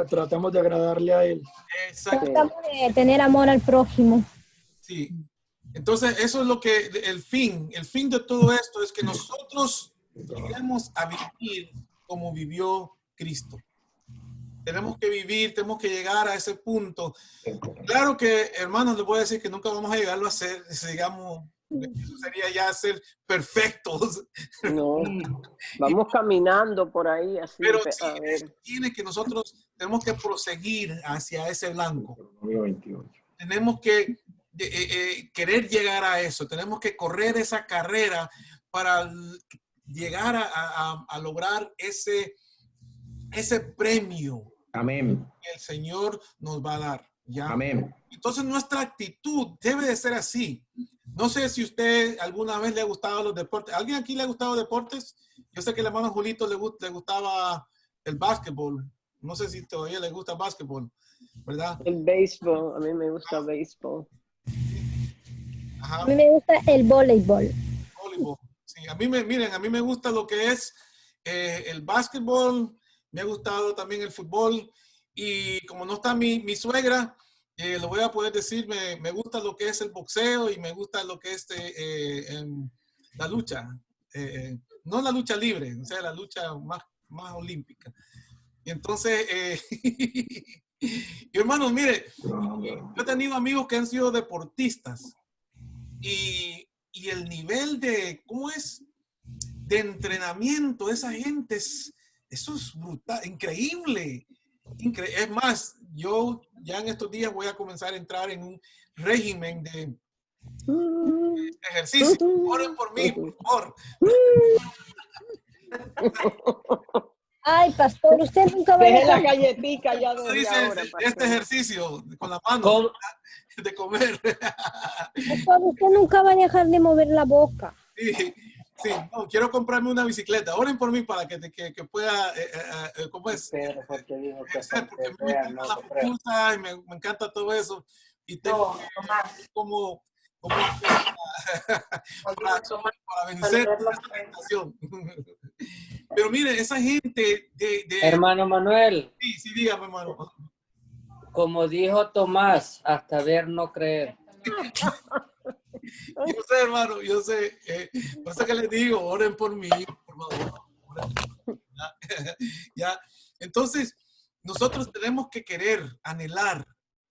Tratamos de agradarle a Él. Exacto. Tratamos de tener amor al prójimo. Sí. Entonces, eso es lo que el fin de todo esto es que nosotros lleguemos a vivir como vivió Cristo. Tenemos que vivir, tenemos que llegar a ese punto. Claro que, hermanos, les voy a decir que nunca vamos a llegarlo a hacer, digamos, eso sería ya ser perfectos. No, vamos caminando por ahí así. Pero sí, tiene que nosotros tenemos que proseguir hacia ese blanco. Tenemos que querer llegar a eso. Tenemos que correr esa carrera para llegar a lograr ese premio. Amén. Que el Señor nos va a dar. ¿Ya? Amén. Entonces nuestra actitud debe de ser así. No sé si usted alguna vez le ha gustado los deportes. ¿Alguien aquí le ha gustado deportes? Yo sé que el hermano Julito le gustaba el básquetbol. No sé si todavía le gusta el básquetbol, ¿verdad? El béisbol, a mí me gusta el béisbol. A mí me gusta el voleibol. Sí, a mí me gusta lo que es el básquetbol, me ha gustado también el fútbol, y como no está mi suegra, lo voy a poder decir, me gusta lo que es el boxeo y me gusta lo que es la lucha, no la lucha libre, o sea, la lucha más olímpica. Y entonces, hermanos, mire, yo he tenido amigos que han sido deportistas y el nivel de, ¿cómo es? De entrenamiento de esa gente, eso es brutal, increíble. Es más, yo ya en estos días voy a comenzar a entrar en un régimen de ejercicio. Oren por mí, por favor. Ay, pastor, usted nunca va a Deje la dejar... galletica ya desde ahora, este ejercicio con la mano de comer. Pastor, usted nunca va a dejar de mover la boca. Sí, no, quiero comprarme una bicicleta. Oren por mí para que pueda, ¿cómo es? Porque me encanta la pupusa y me encanta todo eso. Y tengo como para vencer esta tentación. Pero mire, esa gente de... Hermano Manuel. Sí, dígame, hermano. Como dijo Tomás, hasta ver no creer. Yo sé, hermano, yo sé. Por eso que les digo, oren por mí, por favor. ¿Ya? Entonces, nosotros tenemos que querer, anhelar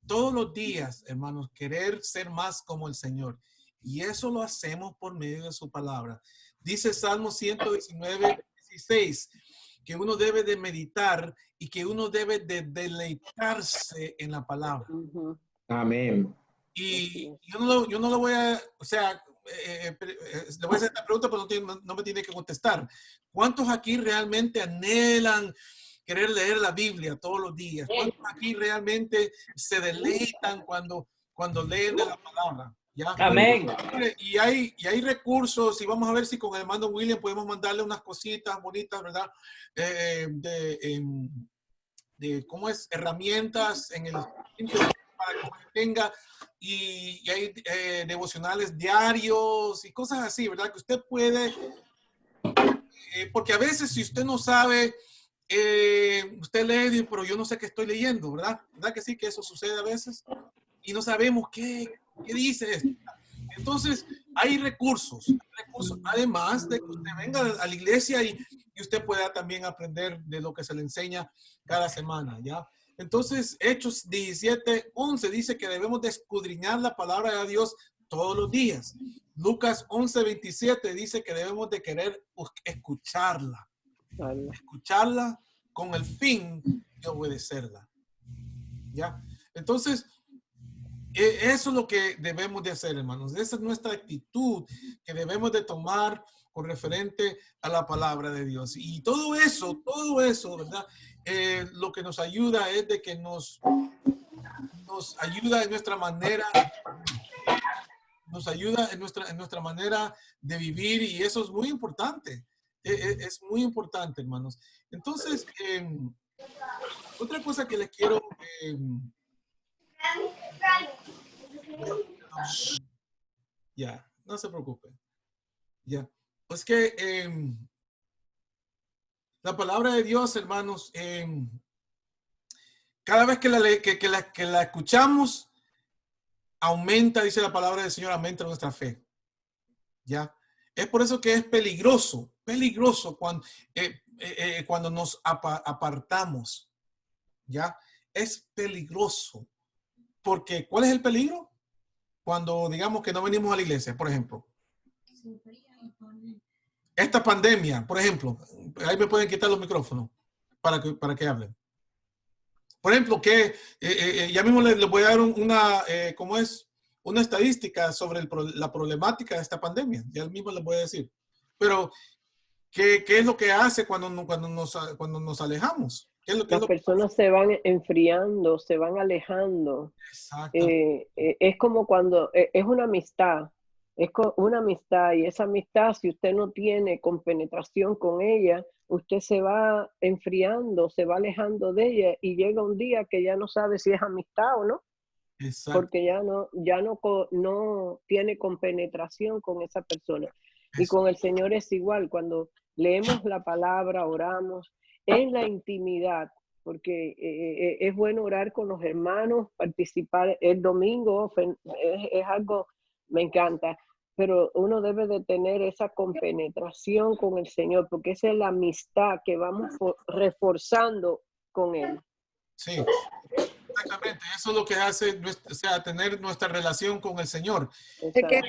todos los días, hermanos, querer ser más como el Señor. Y eso lo hacemos por medio de su palabra. Dice Salmo 119:16, que uno debe de meditar y que uno debe de deleitarse en la palabra. Amén. Y yo no lo voy a, o sea, le voy a hacer esta pregunta, pero no me tiene que contestar. ¿Cuántos aquí realmente anhelan querer leer la Biblia todos los días? ¿Cuántos aquí realmente se deleitan cuando leen de la palabra? ¿Ya? Amén. Y hay recursos, y vamos a ver si con el hermano William podemos mandarle unas cositas bonitas, ¿verdad? De cómo es, herramientas en el para que tenga, y hay devocionales diarios y cosas así, ¿verdad? Que usted puede, porque a veces si usted no sabe, usted lee, pero yo no sé qué estoy leyendo, ¿verdad? ¿Verdad que sí? Que eso sucede a veces y no sabemos qué dice esto. Entonces, hay recursos, además de que usted venga a la iglesia y usted pueda también aprender de lo que se le enseña cada semana, ¿ya? Entonces, Hechos 17:11 dice que debemos de escudriñar la palabra de Dios todos los días. Lucas 11:27 dice que debemos de querer escucharla. Escucharla con el fin de obedecerla. ¿Ya? Entonces, eso es lo que debemos de hacer, hermanos. Esa es nuestra actitud que debemos de tomar con referente a la palabra de Dios. Y todo eso, ¿verdad? Lo que nos ayuda es de que nos ayuda en nuestra manera, en nuestra manera de vivir, y eso es muy importante. Es muy importante, hermanos. Entonces, otra cosa que les quiero... ya, no se preocupen. Ya. Pues que la palabra de Dios, hermanos, cada vez que la escuchamos, aumenta, dice la palabra del Señor, aumenta nuestra fe. ¿Ya? Es por eso que es peligroso cuando, cuando nos apartamos, ¿ya? Es peligroso. Porque, ¿cuál es el peligro? Cuando digamos que no venimos a la iglesia, por ejemplo. Esta pandemia, por ejemplo, ahí me pueden quitar los micrófonos para que hablen. Por ejemplo, que ya mismo les voy a dar una estadística sobre la problemática de esta pandemia. Ya mismo les voy a decir. Pero, ¿qué es lo que hace cuando nos alejamos? Las personas se van enfriando, se van alejando. Es como cuando es una amistad. Es una amistad, y esa amistad, si usted no tiene compenetración con ella, usted se va enfriando, se va alejando de ella, y llega un día que ya no sabe si es amistad o no. Exacto. Porque ya no tiene compenetración con esa persona. Y con el Señor es igual. Cuando leemos la palabra, oramos en la intimidad, porque es bueno orar con los hermanos, participar el domingo, es algo, me encanta, pero uno debe de tener esa compenetración con el Señor, porque esa es la amistad que vamos reforzando con Él. Sí, exactamente. Eso es lo que hace, o sea, tener nuestra relación con el Señor. Es que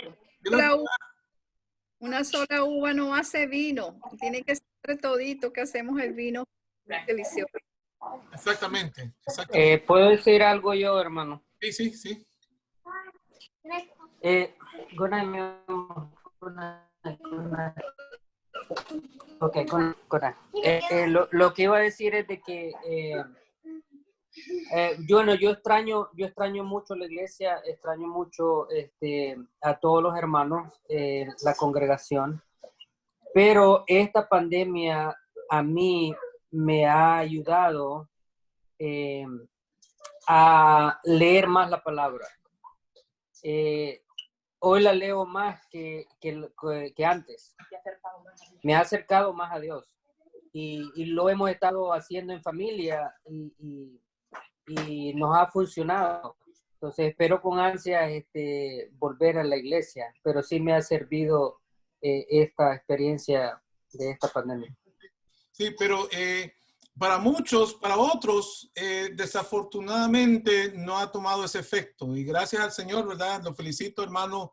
una sola uva no hace vino. Tiene que ser todito que hacemos el vino delicioso. Exactamente. ¿Puedo decir algo yo, hermano? Sí. Good night, mi amor. Good night. Ok, good night. Lo que iba a decir es de que yo extraño mucho la iglesia, extraño mucho a todos los hermanos, la congregación, pero esta pandemia a mí me ha ayudado a leer más la palabra. Hoy la leo más que antes. Me ha acercado más a Dios, y lo hemos estado haciendo en familia, y nos ha funcionado. Entonces espero con ansia volver a la iglesia, pero sí me ha servido esta experiencia de esta pandemia. Sí, pero para otros, desafortunadamente no ha tomado ese efecto. Y gracias al Señor, ¿verdad? Lo felicito, hermano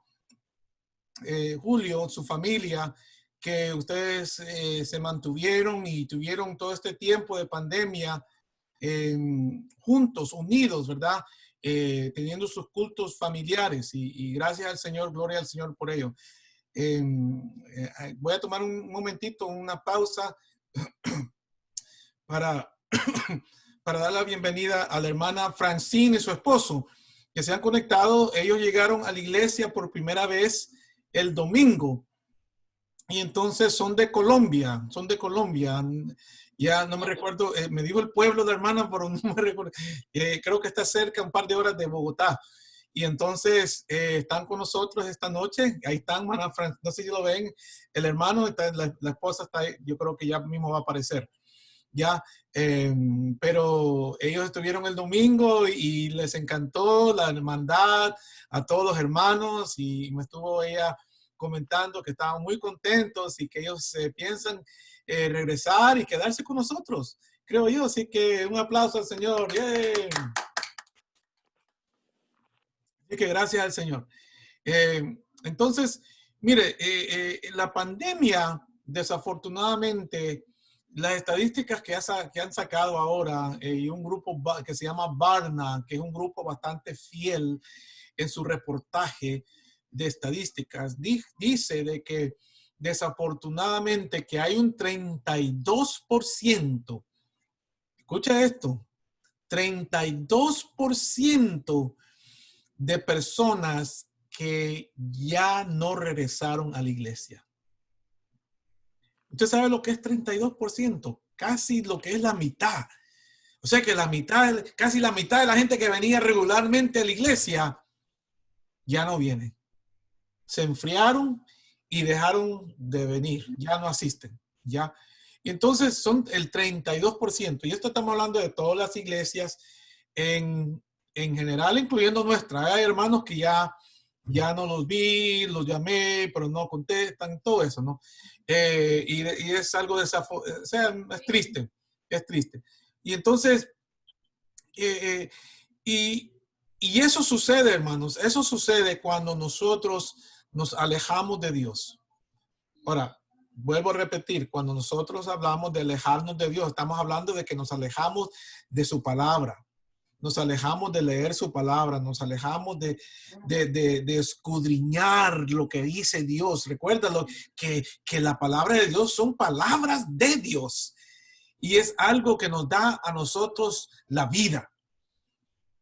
Julio, su familia, que ustedes se mantuvieron y tuvieron todo este tiempo de pandemia juntos, unidos, ¿verdad? Teniendo sus cultos familiares, y gracias al Señor, gloria al Señor por ello. Voy a tomar un momentito, una pausa para dar la bienvenida a la hermana Francine y su esposo, que se han conectado. Ellos llegaron a la iglesia por primera vez el domingo, y entonces son de Colombia. Ya no me recuerdo, me dijo el pueblo de hermana, pero no me recuerdo. Creo que está cerca, un par de horas de Bogotá. Y entonces están con nosotros esta noche. Ahí están, hermana Fran, no sé si lo ven. El hermano, la esposa está ahí, yo creo que ya mismo va a aparecer. Ya, pero ellos estuvieron el domingo y les encantó la hermandad a todos los hermanos, y me estuvo ella comentando que estaban muy contentos y que ellos piensan regresar y quedarse con nosotros, creo yo. Así que un aplauso al Señor. ¡Yeah! Así que gracias al Señor. Entonces, mire, la pandemia, desafortunadamente, las estadísticas que han sacado ahora, y un grupo que se llama Barna, que es un grupo bastante fiel en su reportaje de estadísticas, dice de que desafortunadamente que hay un 32%, escucha esto, 32% de personas que ya no regresaron a la iglesia. ¿Usted sabe lo que es 32%? Casi lo que es la mitad. O sea que casi la mitad de la gente que venía regularmente a la iglesia ya no viene. Se enfriaron y dejaron de venir. Ya no asisten. ¿Ya? Y entonces son el 32%. Y esto estamos hablando de todas las iglesias en general, incluyendo nuestra. Hay hermanos que ya ya no los vi, los llamé, pero no contestan, todo eso, ¿no? Y es algo o sea, es triste, es triste. Y entonces, y eso sucede, hermanos, eso sucede cuando nosotros nos alejamos de Dios. Ahora, vuelvo a repetir, cuando nosotros hablamos de alejarnos de Dios, estamos hablando de que nos alejamos de su palabra. Nos alejamos de leer su palabra, nos alejamos de escudriñar lo que dice Dios. Recuérdalo que la palabra de Dios son palabras de Dios y es algo que nos da a nosotros la vida.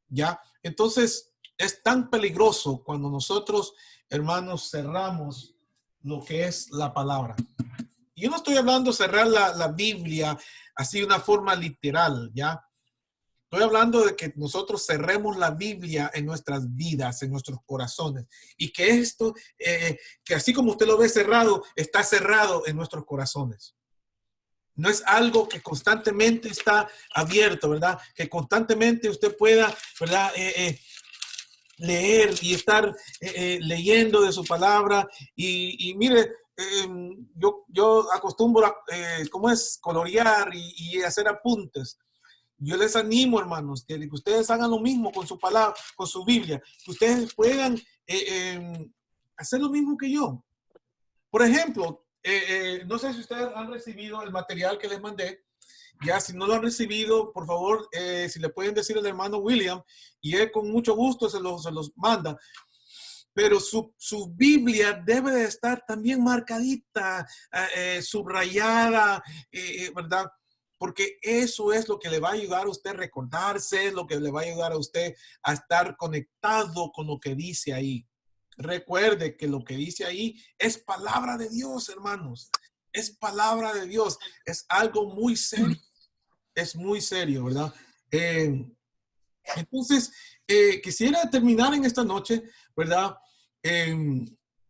¿Ya? Entonces, es tan peligroso cuando nosotros, hermanos, cerramos lo que es la palabra. Y yo no estoy hablando de cerrar la Biblia así de una forma literal, ¿ya? Estoy hablando de que nosotros cerremos la Biblia en nuestras vidas, en nuestros corazones. Y que esto, que así como usted lo ve cerrado, está cerrado en nuestros corazones. No es algo que constantemente está abierto, ¿verdad? Que constantemente usted pueda, ¿verdad? Leer y estar leyendo de su palabra. Y mire, yo acostumbro a, ¿cómo es? Colorear y hacer apuntes. Yo les animo, hermanos, que ustedes hagan lo mismo con su palabra, con su Biblia, que ustedes puedan hacer lo mismo que yo. Por ejemplo, no sé si ustedes han recibido el material que les mandé. Ya, si no lo han recibido, por favor, si le pueden decir al hermano William, y él con mucho gusto se los manda. Pero su Biblia debe de estar también marcadita, subrayada, ¿verdad? Porque eso es lo que le va a ayudar a usted a recordarse, lo que le va a ayudar a usted a estar conectado con lo que dice ahí. Recuerde que lo que dice ahí es palabra de Dios, hermanos. Es palabra de Dios. Es algo muy serio. Es muy serio, ¿verdad? Entonces, quisiera terminar en esta noche, ¿verdad?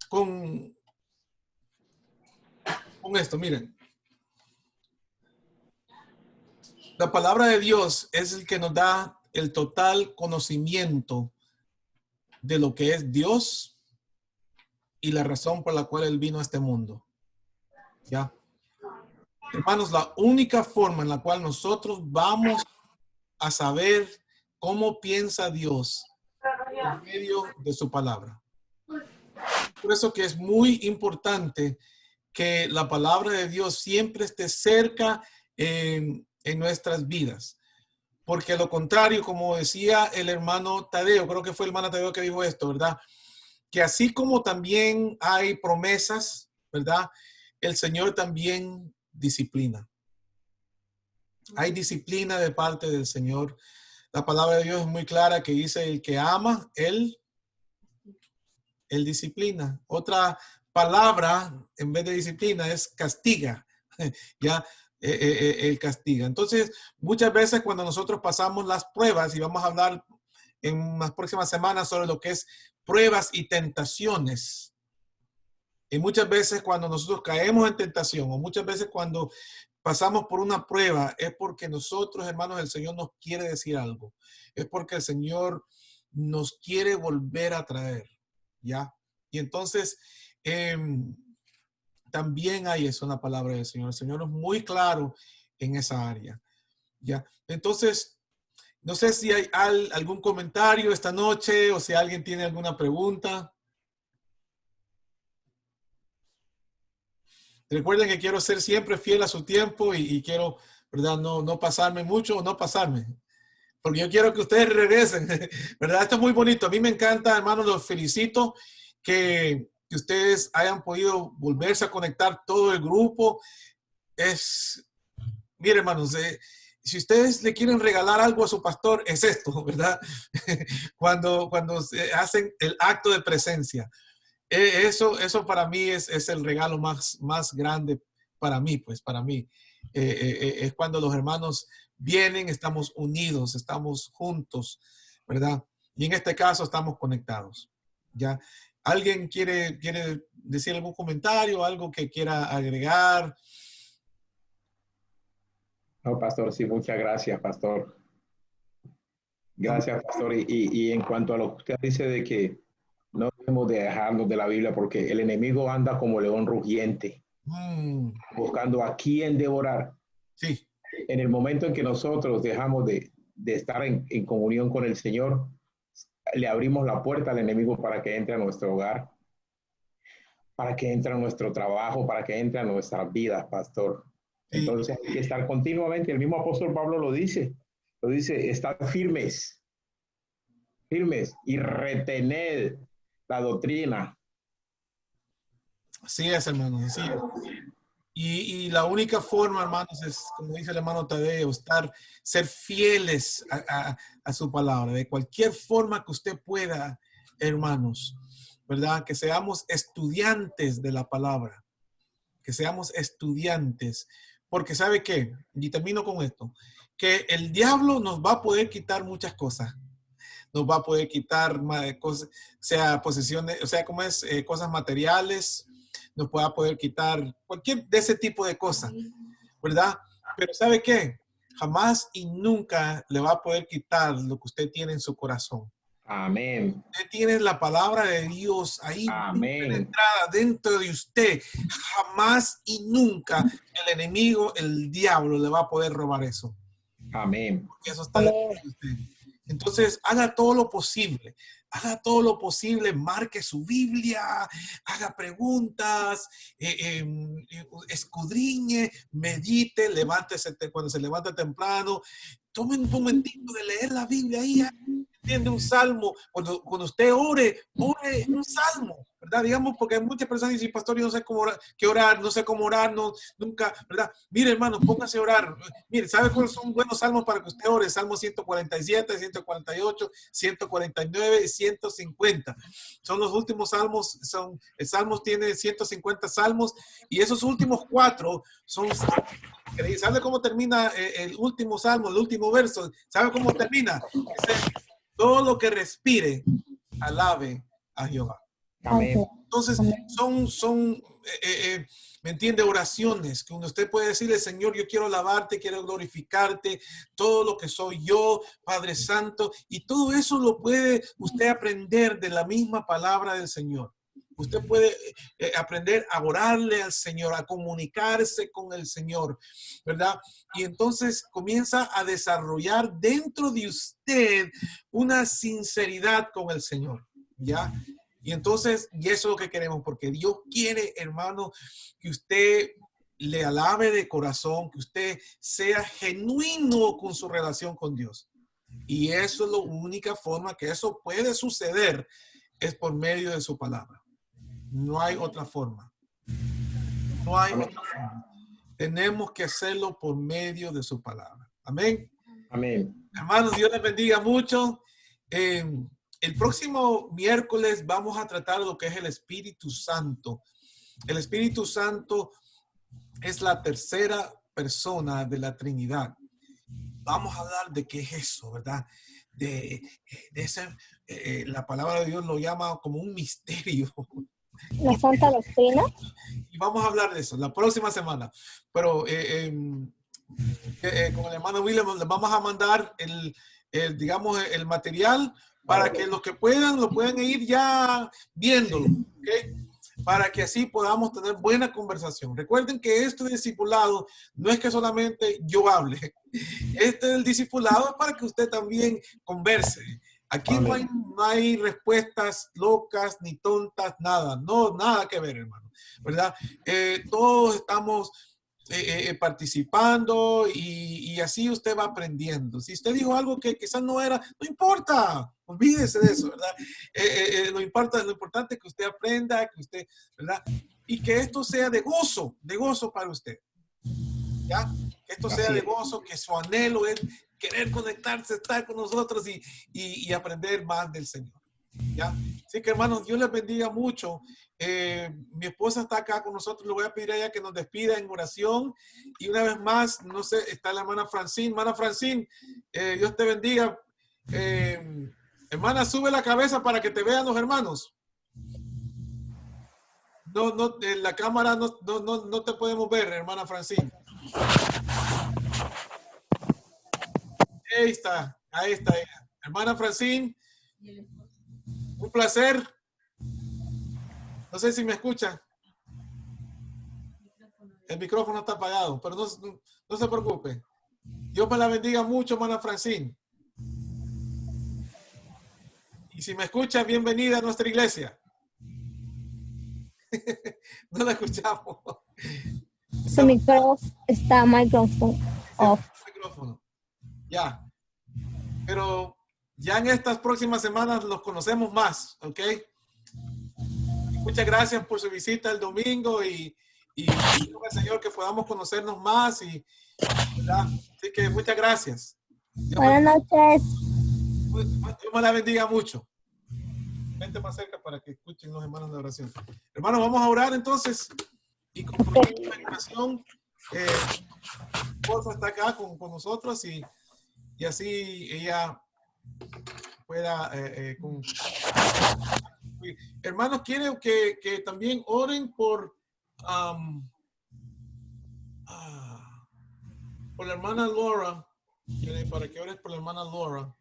Con esto, miren. La palabra de Dios es el que nos da el total conocimiento de lo que es Dios y la razón por la cual Él vino a este mundo. ¿Ya? Hermanos, la única forma en la cual nosotros vamos a saber cómo piensa Dios por medio de su palabra. Por eso que es muy importante que la palabra de Dios siempre esté cerca en nuestras vidas. Porque a lo contrario, como decía el hermano Tadeo, creo que fue el hermano Tadeo que dijo esto, ¿verdad? Que así como también hay promesas, ¿verdad? El Señor también disciplina. Hay disciplina de parte del Señor. La palabra de Dios es muy clara que dice el que ama, él disciplina. Otra palabra en vez de disciplina es castiga. Ya, él castiga. Entonces, muchas veces cuando nosotros pasamos las pruebas, y vamos a hablar en las próximas semanas sobre lo que es pruebas y tentaciones. Y muchas veces cuando nosotros caemos en tentación, o muchas veces cuando pasamos por una prueba, es porque nosotros, hermanos, el Señor nos quiere decir algo. Es porque el Señor nos quiere volver a traer, ¿ya? Y entonces, también hay eso en la palabra del Señor. El Señor es muy claro en esa área, ¿ya? Entonces, no sé si hay algún comentario esta noche o si alguien tiene alguna pregunta. Recuerden que quiero ser siempre fiel a su tiempo y quiero, ¿verdad? No pasarme mucho o no pasarme. Porque yo quiero que ustedes regresen, ¿verdad? Esto es muy bonito. A mí me encanta, hermanos, los felicito que ustedes hayan podido volverse a conectar todo el grupo. Miren, hermanos, si ustedes le quieren regalar algo a su pastor, es esto, ¿verdad? cuando hacen el acto de presencia. Eso para mí es el regalo más grande para mí, pues para mí. Es cuando los hermanos vienen, estamos unidos, estamos juntos, ¿verdad? Y en este caso estamos conectados, ¿ya? ¿Alguien quiere decir algún comentario, algo que quiera agregar? No, pastor, sí, muchas gracias, pastor. Gracias, pastor. Y en cuanto a lo que usted dice de que no debemos de dejarnos de la Biblia porque el enemigo anda como león rugiente, buscando a quién devorar. Sí. En el momento en que nosotros dejamos de estar en comunión con el Señor, le abrimos la puerta al enemigo para que entre a nuestro hogar, para que entre a nuestro trabajo, para que entre a nuestras vidas, pastor. Entonces hay que estar continuamente, el mismo apóstol Pablo lo dice, estad firmes y retened la doctrina. Así es, hermanos, así es. Y la única forma, hermanos, es, como dice el hermano Tadeo, ser fieles a su palabra, de cualquier forma que usted pueda, hermanos, ¿verdad? Que seamos estudiantes de la palabra, que seamos estudiantes, porque ¿sabe qué? Y termino con esto, que el diablo nos va a poder quitar muchas cosas. Nos va a poder quitar cosas, sea posesiones, o sea, como es, cosas materiales, nos pueda poder quitar cualquier de ese tipo de cosas, ¿verdad? Pero ¿sabe qué? Jamás y nunca le va a poder quitar lo que usted tiene en su corazón. Amén. Usted tiene la palabra de Dios ahí penetrada dentro de usted. Jamás y nunca el enemigo, el diablo, le va a poder robar eso. Amén. Porque eso está dentro de usted. Entonces, haga todo lo posible. Haga todo lo posible, marque su Biblia, haga preguntas, escudriñe, medite, levántese cuando se levanta temprano. Tome un momentito de leer la Biblia ahí, entiende un salmo. Cuando usted ore un salmo, ¿verdad? Digamos, porque hay muchas personas que dicen, pastor, yo no sé cómo orar, qué orar, no sé cómo orar, no, nunca, ¿verdad? Mire, hermano, póngase a orar. Mire, ¿sabe cuáles son buenos salmos para que usted ore? Salmo 147, 148, 149 y 150. Son los últimos salmos, el Salmos tiene 150 salmos y esos últimos 4 son... ¿Sabe cómo termina el último salmo, el último verso? ¿Sabe cómo termina? Dice, todo lo que respire, alabe a Jehová. Amén. Entonces, son ¿me entiende? Oraciones que usted puede decirle, Señor, yo quiero alabarte, quiero glorificarte, todo lo que soy yo, Padre Santo, y todo eso lo puede usted aprender de la misma palabra del Señor. Usted puede aprender a orarle al Señor, a comunicarse con el Señor, ¿verdad? Y entonces comienza a desarrollar dentro de usted una sinceridad con el Señor, ¿ya? Y entonces, y eso es lo que queremos, porque Dios quiere, hermano, que usted le alabe de corazón, que usted sea genuino con su relación con Dios. Y eso es la única forma que eso puede suceder, es por medio de su palabra. No hay otra forma. No hay otra forma. Tenemos que hacerlo por medio de su palabra. Amén. Amén. Hermanos, Dios les bendiga mucho. El próximo miércoles vamos a tratar lo que es el Espíritu Santo. El Espíritu Santo es la tercera persona de la Trinidad. Vamos a hablar de qué es eso, ¿verdad? De ese, la palabra de Dios lo llama como un misterio. La Santa Doctrina. Y vamos a hablar de eso la próxima semana. Pero con el hermano William les vamos a mandar digamos, el material para que los que puedan lo puedan ir ya viéndolo, ¿okay? Para que así podamos tener buena conversación. Recuerden que esto de discipulado no es que solamente yo hable. Este del discipulado es para que usted también converse. Aquí no hay respuestas locas ni tontas, nada. No, nada que ver, hermano. ¿Verdad? Todos estamos participando y así usted va aprendiendo. Si usted dijo algo que quizás no era, no importa, olvídese de eso, ¿verdad? Lo importante es que usted aprenda, que usted, ¿verdad? Y que esto sea de gozo para usted, ¿ya? Que esto sea de gozo, que su anhelo es querer conectarse, estar con nosotros y aprender más del Señor, ¿ya? Así que, hermanos, Dios les bendiga mucho. Mi esposa está acá con nosotros. Le voy a pedir a ella que nos despida en oración. Y una vez más, no sé, está la hermana Francine. Hermana Francine, Dios te bendiga. Hermana, sube la cabeza para que te vean los hermanos. No, en la cámara no te podemos ver, hermana Francine. Ahí está ella. Hermana Francine, un placer. No sé si me escuchan. El micrófono está apagado, pero no se preocupe. Dios me la bendiga mucho, hermana Francine. Y si me escucha, bienvenida a nuestra iglesia. No la escuchamos. Su micrófono está off. Micrófono. Ya. Pero ya en estas próximas semanas los conocemos más, ¿ok? Muchas gracias por su visita el domingo y pido al Señor que podamos conocernos más ¿verdad? Así que muchas gracias. Buenas noches. Dios me la bendiga mucho. Vente más cerca para que escuchen los hermanos de oración. Hermanos, vamos a orar entonces y concluir la animación. Mi esposa está acá con nosotros y así ella pueda hermanos, quiero que también oren por la hermana Laura, para que ores por la hermana Laura.